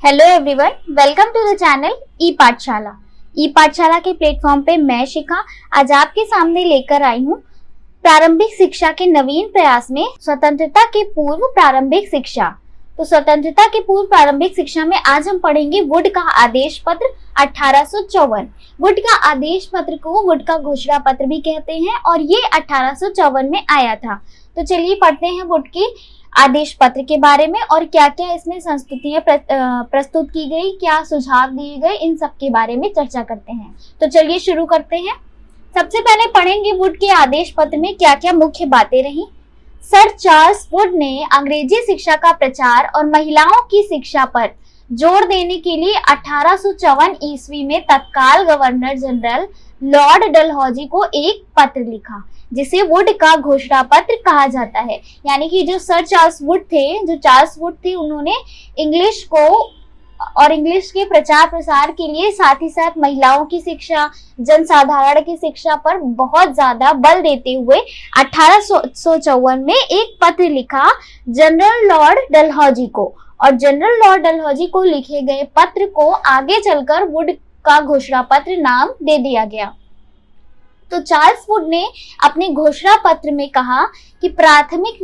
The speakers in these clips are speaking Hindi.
Hello everyone, welcome to the channel e Pathshala. E पाठशाला के प्लेटफॉर्म पे मैं शिखा आज आपके सामने लेकर आई हूँ प्रारंभिक शिक्षा के नवीन प्रयास में स्वतंत्रता के पूर्व प्रारंभिक शिक्षा। तो स्वतंत्रता के पूर्व प्रारंभिक शिक्षा में आज हम पढ़ेंगे वुड का आदेश पत्र 1854। वुड का आदेश पत्र को वुड का घोषणा पत्र भी कहते हैं और ये 1854 में आया था। तो चलिए पढ़ते हैं वुड के आदेश पत्र के बारे में और क्या क्या इसमें संस्तुतियां प्रस्तुत की गई, क्या सुझाव दिए गए, इन सब के बारे में चर्चा करते हैं। तो चलिए शुरू करते हैं। सबसे पहले पढ़ेंगे वुड के आदेश पत्र में क्या क्या मुख्य बातें रही। सर चार्ल्स वुड ने अंग्रेजी शिक्षा का प्रचार और महिलाओं की शिक्षा पर जोर देने के लिए 1854 ईस्वी में तत्काल गवर्नर जनरल लॉर्ड डलहौजी को एक पत्र लिखा जिसे वुड का घोषणा पत्र कहा जाता है। यानी कि जो सर चार्ल्स वुड थे उन्होंने इंग्लिश को और इंग्लिश के प्रचार प्रसार के लिए साथ ही साथ महिलाओं की शिक्षा, जनसाधारण की शिक्षा पर बहुत ज्यादा बल देते हुए 1854 में एक पत्र लिखा जनरल लॉर्ड डलहौजी को, और जनरल लॉर्ड डलहौजी को लिखे गए पत्र को आगे चलकर वुड का घोषणा पत्र नाम दे दिया गया। तो चार्ल्स वुड ने अपने घोषणा पत्र में कहा कि प्राथमिक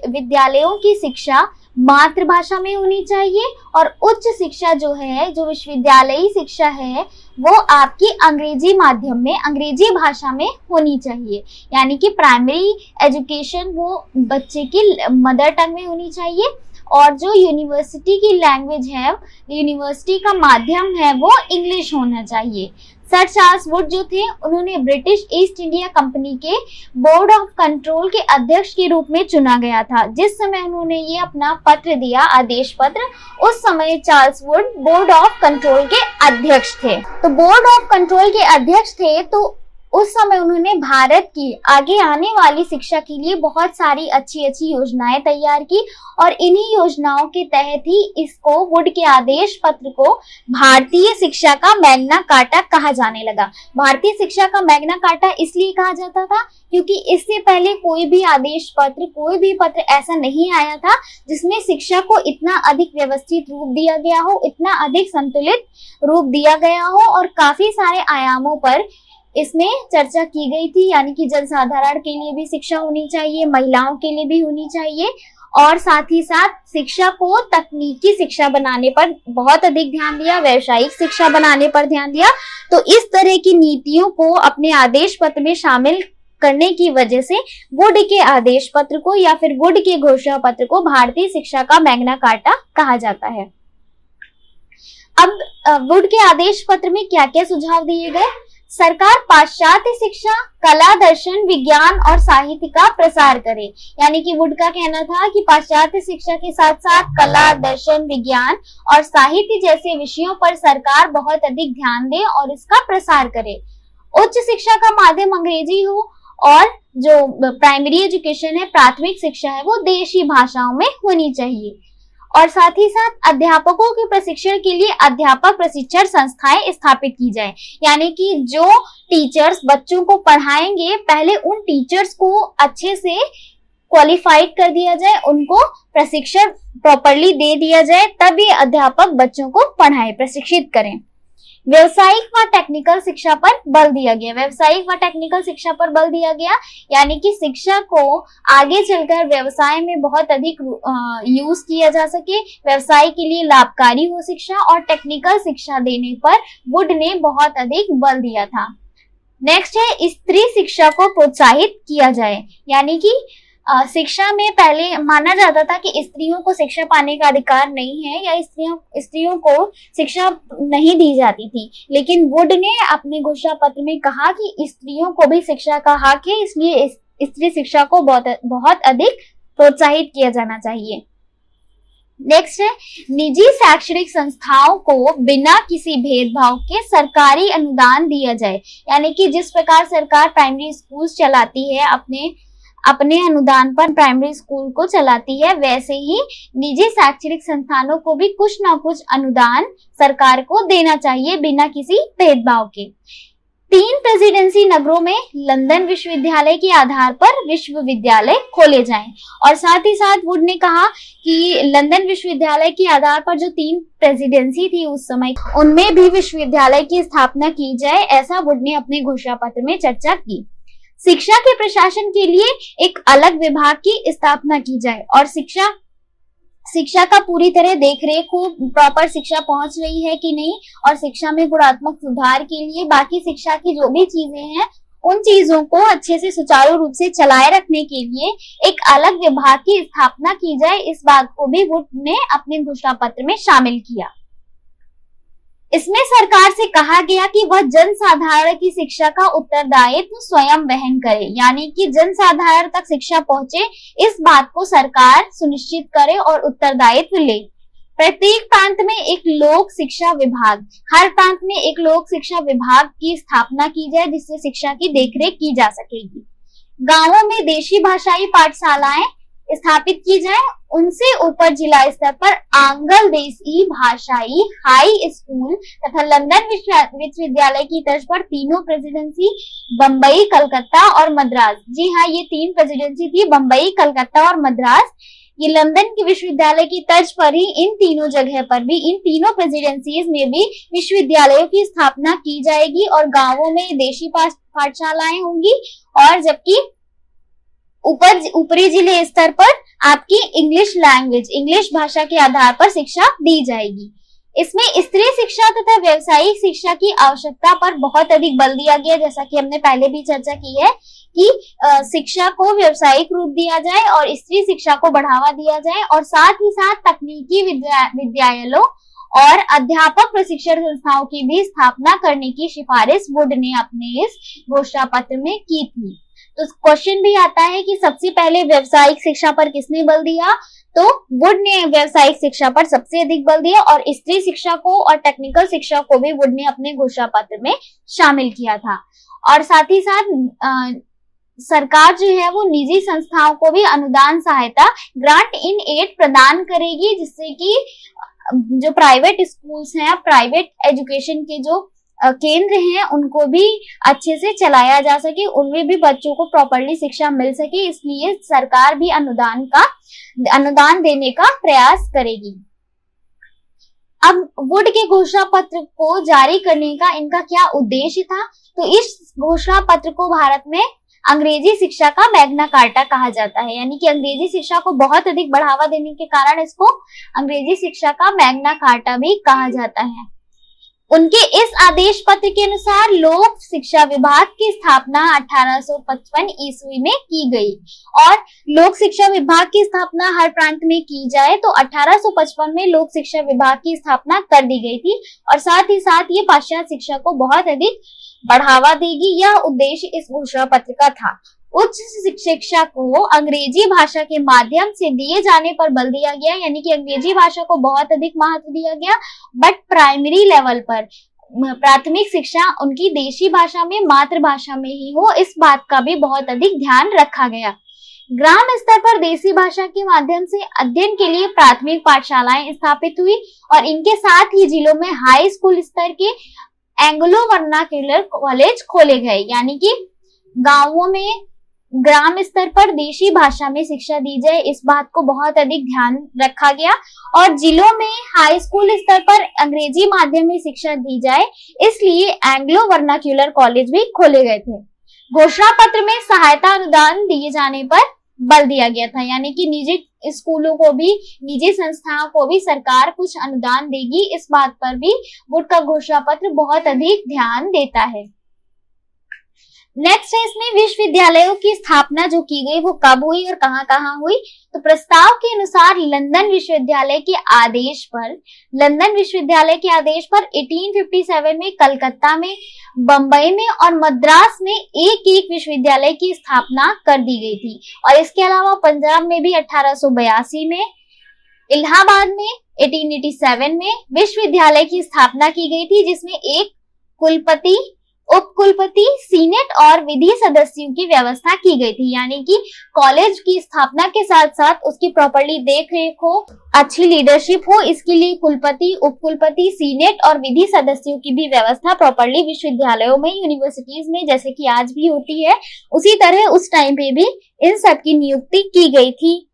विद्यालयों की शिक्षा मातृभाषा में होनी चाहिए और उच्च शिक्षा जो विश्वविद्यालयी शिक्षा है वो आपकी अंग्रेजी माध्यम में, अंग्रेजी भाषा में होनी चाहिए। यानी कि प्राइमरी एजुकेशन वो बच्चे की मदर टंग में होनी चाहिए और जो यूनिवर्सिटी की लैंग्वेज है, यूनिवर्सिटी का माध्यम है वो इंग्लिश होना चाहिए। सर चार्ल्स वुड जो थे उन्होंने ब्रिटिश ईस्ट इंडिया कंपनी के बोर्ड ऑफ कंट्रोल के अध्यक्ष के रूप में चुना गया था। जिस समय उन्होंने ये अपना पत्र दिया, आदेश पत्र, उस समय Charles Wood board of control के अध्यक्ष थे। तो बोर्ड ऑफ कंट्रोल के अध्यक्ष थे तो उस समय उन्होंने भारत की आगे आने वाली शिक्षा के लिए बहुत सारी अच्छी अच्छी योजनाएं तैयार की और इन्हीं योजनाओं के तहत ही इसको वुड के आदेश पत्र को भारतीय शिक्षा का मैग्ना कार्टा कहा जाने लगा। भारतीय शिक्षा का मैग्ना कार्टा इसलिए कहा जाता था क्योंकि इससे पहले कोई भी आदेश पत्र, कोई भी पत्र ऐसा नहीं आया था जिसमें शिक्षा को इतना अधिक व्यवस्थित रूप दिया गया हो, इतना अधिक संतुलित रूप दिया गया हो और काफी सारे आयामों पर इसमें चर्चा की गई थी। यानी कि जनसाधारण के लिए भी शिक्षा होनी चाहिए, महिलाओं के लिए भी होनी चाहिए और साथ ही साथ शिक्षा को तकनीकी शिक्षा बनाने पर बहुत अधिक ध्यान दिया, व्यावसायिक शिक्षा बनाने पर ध्यान दिया। तो इस तरह की नीतियों को अपने आदेश पत्र में शामिल करने की वजह से वुड के आदेश पत्र को या फिर वुड के घोषणा पत्र को भारतीय शिक्षा का मैग्ना कार्टा कहा जाता है। अब वुड के आदेश पत्र में क्या क्या सुझाव दिए गए। सरकार पाश्चात्य शिक्षा, कला, दर्शन, विज्ञान और साहित्य का प्रसार करे। यानी कि वुड का कहना था कि पाश्चात्य शिक्षा के साथ साथ कला, दर्शन, विज्ञान और साहित्य जैसे विषयों पर सरकार बहुत अधिक ध्यान दे और इसका प्रसार करे। उच्च शिक्षा का माध्यम अंग्रेजी हो और जो प्राइमरी एजुकेशन है, प्राथमिक शिक्षा है, वो देशी भाषाओं में होनी चाहिए। और साथ ही साथ अध्यापकों के प्रशिक्षण के लिए अध्यापक प्रशिक्षण संस्थाएं स्थापित की जाए। यानी कि जो टीचर्स बच्चों को पढ़ाएंगे पहले उन टीचर्स को अच्छे से क्वालिफाइड कर दिया जाए, उनको प्रशिक्षण प्रॉपरली दे दिया जाए, तब ये अध्यापक बच्चों को पढ़ाएं, प्रशिक्षित करें। व्यवसायिक व टेक्निकल शिक्षा पर बल दिया गया। व्यवसायिक व टेक्निकल शिक्षा पर बल दिया गया यानी कि शिक्षा को आगे चलकर व्यवसाय में बहुत अधिक यूज किया जा सके, व्यवसाय के लिए लाभकारी हो शिक्षा, और टेक्निकल शिक्षा देने पर वुड ने बहुत अधिक बल दिया था। नेक्स्ट है स्त्री शिक्षा को प्रोत्साहित किया जाए। यानी कि शिक्षा में पहले माना जाता था कि स्त्रियों को शिक्षा पाने का अधिकार नहीं है या स्त्रियों को शिक्षा नहीं दी जाती थी, लेकिन वुड ने अपने घोषणा पत्र में कहा कि स्त्रियों को भी शिक्षा का हक है, इसलिए स्त्री शिक्षा को बहुत अधिक प्रोत्साहित किया जाना चाहिए। नेक्स्ट है निजी शैक्षणिक संस्थाओं को बिना किसी भेदभाव के सरकारी अनुदान दिया जाए। यानी कि जिस प्रकार सरकार प्राइमरी स्कूल चलाती है, अपने अनुदान पर प्राइमरी स्कूल को चलाती है, वैसे ही निजी शैक्षणिक संस्थानों को भी कुछ ना कुछ अनुदान सरकार को देना चाहिए बिना किसी भेदभाव के। 3 प्रेसिडेंसी नगरों में लंदन विश्वविद्यालय के आधार पर विश्वविद्यालय खोले जाएं। और साथ ही साथ वुड ने कहा कि लंदन विश्वविद्यालय के आधार पर जो 3 प्रेसिडेंसी थी उस समय, उनमें भी विश्वविद्यालय की स्थापना की जाए, ऐसा वुड ने अपने घोषणा पत्र में चर्चा की। शिक्षा के प्रशासन के लिए एक अलग विभाग की स्थापना की जाए और शिक्षा का पूरी तरह देखरेख हो, प्रॉपर शिक्षा पहुंच रही है कि नहीं, और शिक्षा में गुणात्मक सुधार के लिए बाकी शिक्षा की जो भी चीजें हैं उन चीजों को अच्छे से सुचारू रूप से चलाए रखने के लिए एक अलग विभाग की स्थापना की जाए। इस बात को भी वुड ने अपने घोषणा पत्र में शामिल किया। इसमें सरकार से कहा गया कि वह जनसाधारण की शिक्षा का उत्तरदायित्व स्वयं वहन करे, यानी कि जनसाधारण तक शिक्षा पहुंचे, इस बात को सरकार सुनिश्चित करे और उत्तरदायित्व ले। प्रत्येक प्रांत में एक लोक शिक्षा विभाग, हर प्रांत में एक लोक शिक्षा विभाग की स्थापना की जाए जिससे शिक्षा की देखरेख की जा सकेगी। गांवों में देशी भाषाई पाठशालाएं स्थापित की जाए, उनसे ऊपर जिला स्तर पर आंग्ल देशी भाषाई हाई स्कूल तथा लंदन विश्वविद्यालय की तर्ज पर तीनों प्रेसिडेंसी बंबई, कलकत्ता और मद्रास, जी हाँ ये 3 प्रेसिडेंसी थी, बंबई, कलकत्ता और मद्रास, ये लंदन के विश्वविद्यालय की तर्ज पर ही इन तीनों जगह पर भी, इन तीनों प्रेसिडेंसीज में भी विश्वविद्यालयों की स्थापना की जाएगी और गांवों में देशी पाठशालाएं होंगी और जबकि ऊपरी जिले स्तर पर आपकी इंग्लिश भाषा के आधार पर शिक्षा दी जाएगी। इसमें स्त्री शिक्षा तथा व्यावसायिक शिक्षा की आवश्यकता पर बहुत अधिक बल दिया गया, जैसा कि हमने पहले भी चर्चा की है कि शिक्षा को व्यावसायिक रूप दिया जाए और स्त्री शिक्षा को बढ़ावा दिया जाए और साथ ही साथ तकनीकी विद्यालयों और अध्यापक प्रशिक्षण संस्थाओं की भी स्थापना करने की सिफारिश वुड ने अपने इस घोषणा पत्र में की थी। तो क्वेश्चन भी आता है कि सबसे पहले व्यावसायिक शिक्षा पर किसने बल दिया, तो वुड ने व्यावसायिक शिक्षा पर सबसे अधिक बल दिया और स्त्री शिक्षा को और टेक्निकल शिक्षा को भी वुड ने अपने घोषणा पत्र में शामिल किया था। और साथ ही साथ सरकार जो है वो निजी संस्थाओं को भी अनुदान सहायता ग्रांट इन एड प्रदान करेगी, जिससे कि जो प्राइवेट स्कूल्स हैं, प्राइवेट एजुकेशन के जो केंद्र हैं, उनको भी अच्छे से चलाया जा सके, उनमें भी बच्चों को प्रॉपर्ली शिक्षा मिल सके, इसलिए सरकार भी अनुदान देने का प्रयास करेगी। अब वुड के घोषणा पत्र को जारी करने का इनका क्या उद्देश्य था, तो इस घोषणा पत्र को भारत में अंग्रेजी शिक्षा का मैग्ना कार्टा कहा जाता है, यानी कि अंग्रेजी शिक्षा को बहुत अधिक बढ़ावा देने के कारण इसको अंग्रेजी शिक्षा का मैग्ना कार्टा भी कहा जाता है। उनके इस आदेश पत्र के अनुसार लोक शिक्षा विभाग की स्थापना 1855 ईस्वी में की गई और लोक शिक्षा विभाग की स्थापना हर प्रांत में की जाए, तो 1855 में लोक शिक्षा विभाग की स्थापना कर दी गई थी और साथ ही साथ ये पाश्चात्य शिक्षा को बहुत अधिक बढ़ावा देगी, यह उद्देश्य इस घोषणा पत्र का था। उच्च शिक्षा को अंग्रेजी भाषा के माध्यम से दिए जाने पर बल दिया गया, यानी कि अंग्रेजी भाषा को बहुत अधिक महत्व दिया गया, बट प्राइमरी लेवल पर प्राथमिक शिक्षा उनकी देशी भाषा में, मातृभाषा में ही हो, इस बात का भी बहुत अधिक ध्यान रखा गया। ग्राम स्तर पर देशी भाषा के माध्यम से अध्ययन के लिए प्राथमिक पाठशालाएं स्थापित हुई और इनके साथ ही जिलों में हाई स्कूल स्तर के एंग्लो वर्नाक्यूलर कॉलेज खोले गए, यानी कि गांवों में ग्राम स्तर पर देशी भाषा में शिक्षा दी जाए, इस बात को बहुत अधिक ध्यान रखा गया और जिलों में हाई स्कूल स्तर पर अंग्रेजी माध्यम में शिक्षा दी जाए, इसलिए एंग्लो वर्नाक्यूलर कॉलेज भी खोले गए थे। घोषणा पत्र में सहायता अनुदान दिए जाने पर बल दिया गया था, यानी कि निजी स्कूलों को भी, निजी संस्थाओं को भी सरकार कुछ अनुदान देगी, इस बात पर भी वुड का घोषणा पत्र बहुत अधिक ध्यान देता है। नेक्स्ट है इसमें विश्वविद्यालयों की स्थापना जो की गई वो कब हुई और कहां हुई, तो प्रस्ताव के अनुसार लंदन विश्वविद्यालय के आदेश पर 1857 में कलकत्ता में, बंबई में और मद्रास में एक विश्वविद्यालय की स्थापना कर दी गई थी और इसके अलावा पंजाब में भी 1882 में, इलाहाबाद में 1887 में विश्वविद्यालय की स्थापना की गई थी, जिसमें एक कुलपति उप कुलपति, सीनेट और विधि सदस्यों की व्यवस्था की गई थी। यानी कि कॉलेज की स्थापना के साथ साथ उसकी प्रॉपर्ली देख रेख हो, अच्छी लीडरशिप हो, इसके लिए कुलपति, उप कुलपति, सीनेट और विधि सदस्यों की भी व्यवस्था प्रॉपर्ली विश्वविद्यालयों में, यूनिवर्सिटीज में जैसे कि आज भी होती है, उसी तरह उस टाइम पे भी इन सब की नियुक्ति की गई थी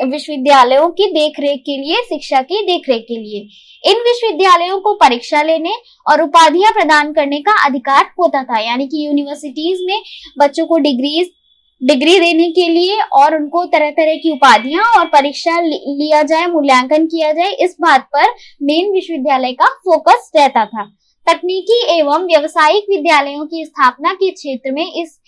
विश्वविद्यालयों की देखरेख के लिए, शिक्षा की देखरेख के लिए। इन विश्वविद्यालयों को परीक्षा लेने और उपाधियां प्रदान करने का अधिकार होता था। यानी कि यूनिवर्सिटीज में बच्चों को डिग्री देने के लिए और उनको तरह तरह की उपाधियां और परीक्षा लिया जाए, मूल्यांकन किया जाए, इस बात पर मेन विश्वविद्यालय का फोकस रहता था। तकनीकी एवं व्यावसायिक विद्यालयों की स्थापना के क्षेत्र में इस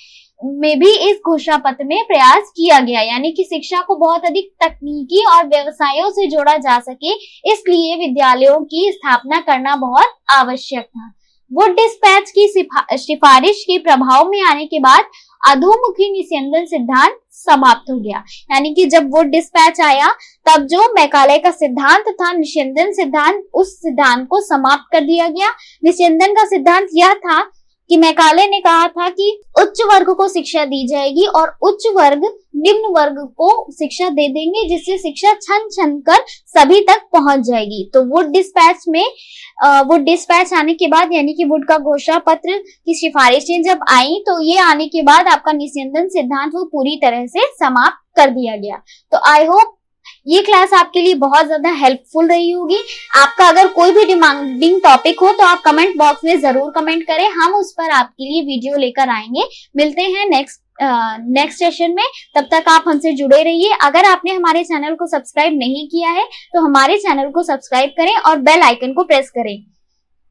घोषणा पत्र में प्रयास किया गया। यानी कि शिक्षा को बहुत अधिक तकनीकी और व्यवसायों से जोड़ा जा सके, इसलिए विद्यालयों की स्थापना करना बहुत आवश्यक था। वुड डिस्पैच की सिफारिश के प्रभाव में आने के बाद अधोमुखी निस्यंदन सिद्धांत समाप्त हो गया। यानी कि जब वुड डिस्पैच आया तब जो मैकाले का सिद्धांत था, निस्यंदन सिद्धांत, उस सिद्धांत को समाप्त कर दिया गया। निस्यंदन का सिद्धांत यह था कि मैकाले ने कहा था कि उच्च वर्ग को शिक्षा दी जाएगी और उच्च वर्ग निम्न वर्ग को शिक्षा दे देंगे, जिससे शिक्षा छन छन कर सभी तक पहुंच जाएगी। तो वुड डिस्पैच आने के बाद, यानी कि वुड का घोषणा पत्र की सिफारिशें जब आई, तो ये आने के बाद आपका निस्यंदन सिद्धांत वो पूरी तरह से समाप्त कर दिया गया। तो आई होप ये क्लास आपके लिए बहुत ज्यादा हेल्पफुल रही होगी। आपका अगर कोई भी डिमांडिंग टॉपिक हो तो आप कमेंट बॉक्स में जरूर कमेंट करें, हम उस पर आपके लिए वीडियो लेकर आएंगे। मिलते हैं नेक्स्ट सेशन में, तब तक आप हमसे जुड़े रहिए। अगर आपने हमारे चैनल को सब्सक्राइब नहीं किया है तो हमारे चैनल को सब्सक्राइब करें और बेल आइकन को प्रेस करें।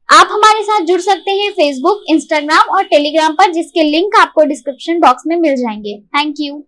आप हमारे साथ जुड़ सकते हैं फेसबुक, इंस्टाग्राम और टेलीग्राम पर, जिसके लिंक आपको डिस्क्रिप्शन बॉक्स में मिल जाएंगे। Thank you.